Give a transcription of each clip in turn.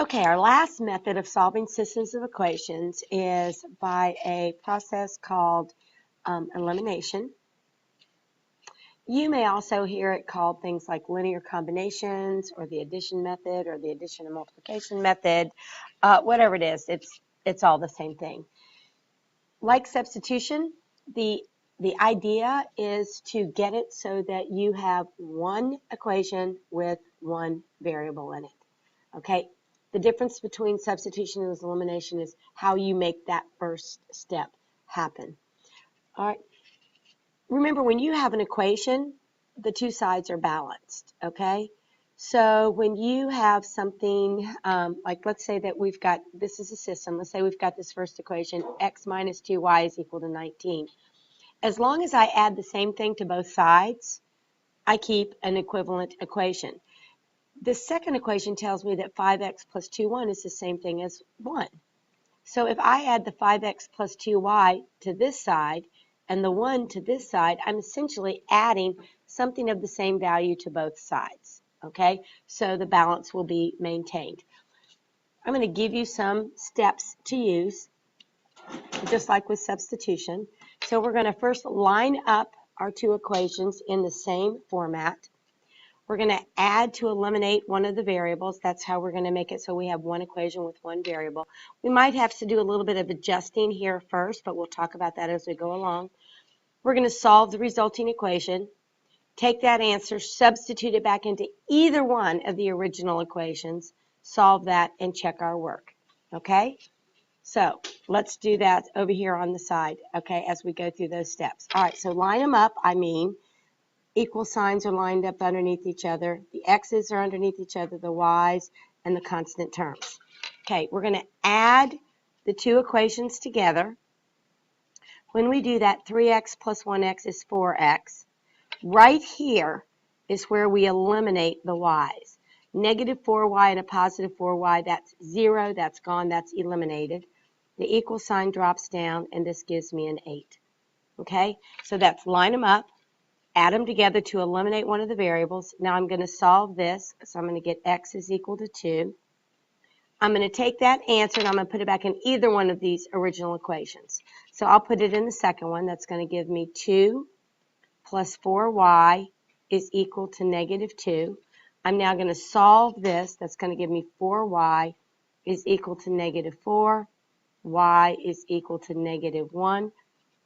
Okay, our last method of solving systems of equations is by a process called elimination. You may also hear it called things like linear combinations or the addition method or the addition and multiplication method. Whatever it is, it's all the same thing. Like substitution, the idea is to get it so that you have one equation with one variable in it. Okay, the difference between substitution and elimination is how you make that first step happen. All right, remember when you have an equation, the two sides are balanced, okay? So when you have something, like let's say that we've got, this is a system, let's say we've got this first equation, x minus 2y is equal to 19. As long as I add the same thing to both sides, I keep an equivalent equation. The second equation tells me that 5x plus 2y is the same thing as 1. So if I add the 5x plus 2y to this side and the 1 to this side, I'm essentially adding something of the same value to both sides. Okay, so the balance will be maintained. I'm going to give you some steps to use, just like with substitution. So we're going to first line up our two equations in the same format. We're going to add to eliminate one of the variables. That's how we're going to make it so we have one equation with one variable. We might have to do a little bit of adjusting here first, but we'll talk about that as we go along. We're going to solve the resulting equation, take that answer, substitute it back into either one of the original equations, solve that, and check our work. Okay? So let's do that over here on the side, okay, as we go through those steps. All right, so line them up, equal signs are lined up underneath each other. The x's are underneath each other, the y's, and the constant terms. Okay, we're going to add the two equations together. When we do that, 3x plus 1x is 4x. Right here is where we eliminate the y's. Negative 4y and a positive 4y, that's 0, that's gone, that's eliminated. The equal sign drops down, and this gives me an 8. Okay, so that's line them up. Add them together to eliminate one of the variables. Now I'm going to solve this. So I'm going to get x is equal to 2. I'm going to take that answer and I'm going to put it back in either one of these original equations. So I'll put it in the second one. That's going to give me 2 plus 4y is equal to negative 2. I'm now going to solve this. That's going to give me 4y is equal to negative 4. Y is equal to negative 1.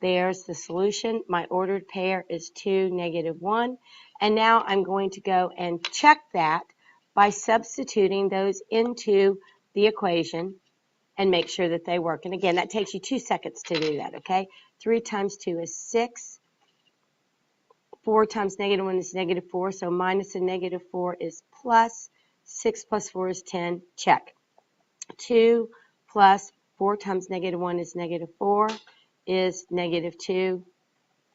There's the solution. My ordered pair is 2, negative 1. And now I'm going to go and check that by substituting those into the equation and make sure that they work. And again, that takes you 2 seconds to do that, okay? 3 times 2 is 6. 4 times negative 1 is negative 4, so minus a negative 4 is plus. 6 plus 4 is 10. Check. 2 plus 4 times negative 1 is negative 4. Is negative 2,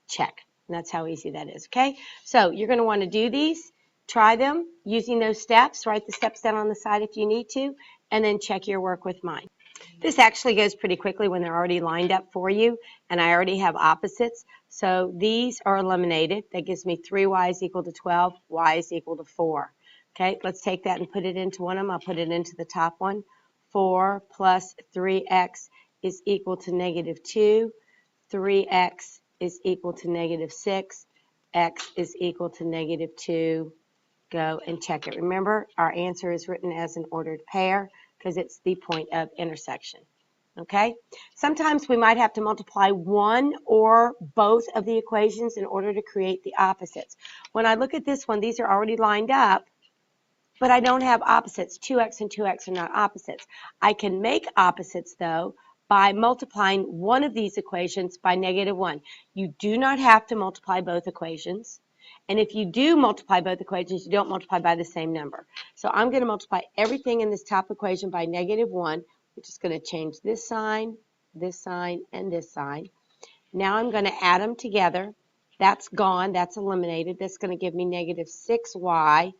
check. And that's how easy that is, okay? So you're going to want to do these, try them using those steps, write the steps down on the side if you need to, and then check your work with mine. This actually goes pretty quickly when they're already lined up for you, and I already have opposites. So these are eliminated. That gives me 3y is equal to 12, y is equal to 4. Okay, let's take that and put it into one of them. I'll put it into the top one. 4 plus 3x is equal to negative 2. 3x is equal to negative 6. X is equal to negative 2. Go and check it. Remember, our answer is written as an ordered pair because it's the point of intersection. Okay? Sometimes we might have to multiply one or both of the equations in order to create the opposites. When I look at this one, these are already lined up, but I don't have opposites. 2x and 2x are not opposites. I can make opposites, though, by multiplying one of these equations by negative 1. You do not have to multiply both equations. And if you do multiply both equations, you don't multiply by the same number. So I'm going to multiply everything in this top equation by negative 1, which is going to change this sign, and this sign. Now I'm going to add them together. That's gone. That's eliminated. That's going to give me negative 6y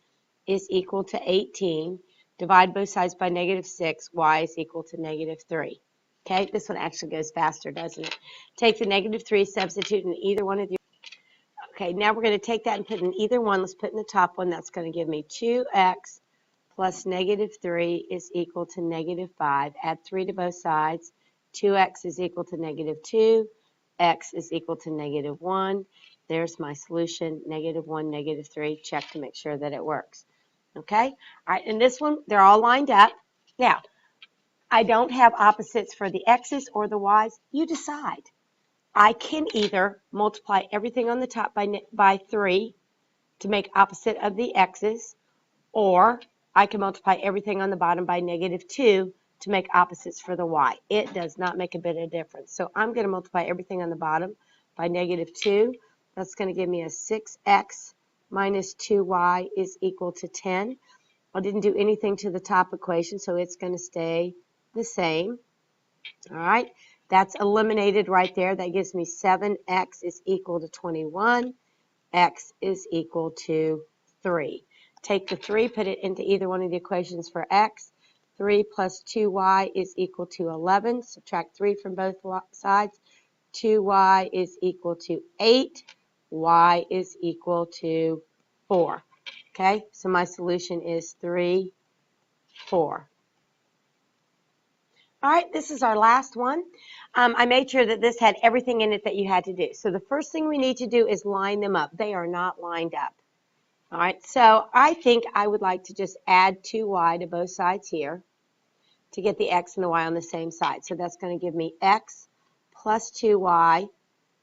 is equal to 18. Divide both sides by negative 6. Y is equal to negative 3. Okay, this one actually goes faster, doesn't it? Take the negative 3, substitute in either one of the. Okay, now we're going to take that and put in either one. Let's put in the top one. That's going to give me 2x plus negative 3 is equal to negative 5. Add 3 to both sides. 2x is equal to negative 2. X is equal to negative 1. There's my solution, negative 1, negative 3. Check to make sure that it works. Okay? All right, and this one, they're all lined up. Now, I don't have opposites for the x's or the y's. You decide. I can either multiply everything on the top by 3 to make opposite of the x's, or I can multiply everything on the bottom by negative 2 to make opposites for the y. It does not make a bit of difference. So I'm going to multiply everything on the bottom by negative 2. That's going to give me a 6x minus 2y is equal to 10. I didn't do anything to the top equation, so it's going to stay the same. All right, that's eliminated right there. That gives me 7x is equal to 21. X is equal to 3. Take the 3, put it into either one of the equations for x. 3 plus 2y is equal to 11. Subtract 3 from both sides. 2y is equal to 8. Y is equal to 4. Okay, so my solution is 3, 4. All right, this is our last one. I made sure that this had everything in it that you had to do. So the first thing we need to do is line them up. They are not lined up. All right, so I think I would like to just add 2y to both sides here to get the x and the y on the same side. So that's going to give me x plus 2y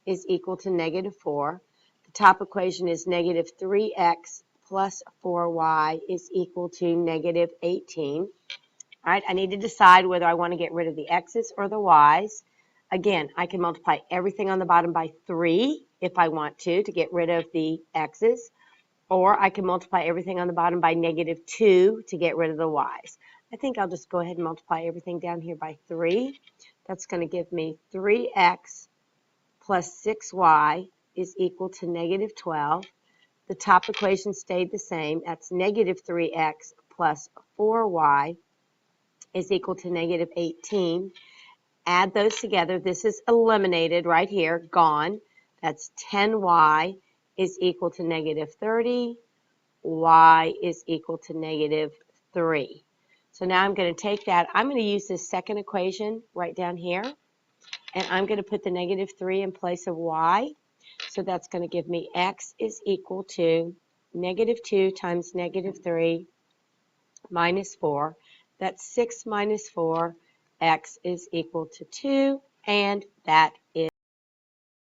is equal to negative 4. The top equation is negative 3x plus 4y is equal to negative 18. All right, I need to decide whether I want to get rid of the x's or the y's. Again, I can multiply everything on the bottom by 3 if I want to get rid of the x's. Or I can multiply everything on the bottom by negative 2 to get rid of the y's. I think I'll just go ahead and multiply everything down here by 3. That's going to give me 3x plus 6y is equal to negative 12. The top equation stayed the same. That's negative 3x plus 4y is equal to negative 18. Add those together. This is eliminated right here, gone. That's 10y is equal to negative 30. Y is equal to negative 3. So now I'm going to take that. I'm going to use this second equation right down here. And I'm going to put the negative 3 in place of y. So that's going to give me x is equal to negative 2 times negative 3 minus 4. That's 6 minus 4. X is equal to 2. And that is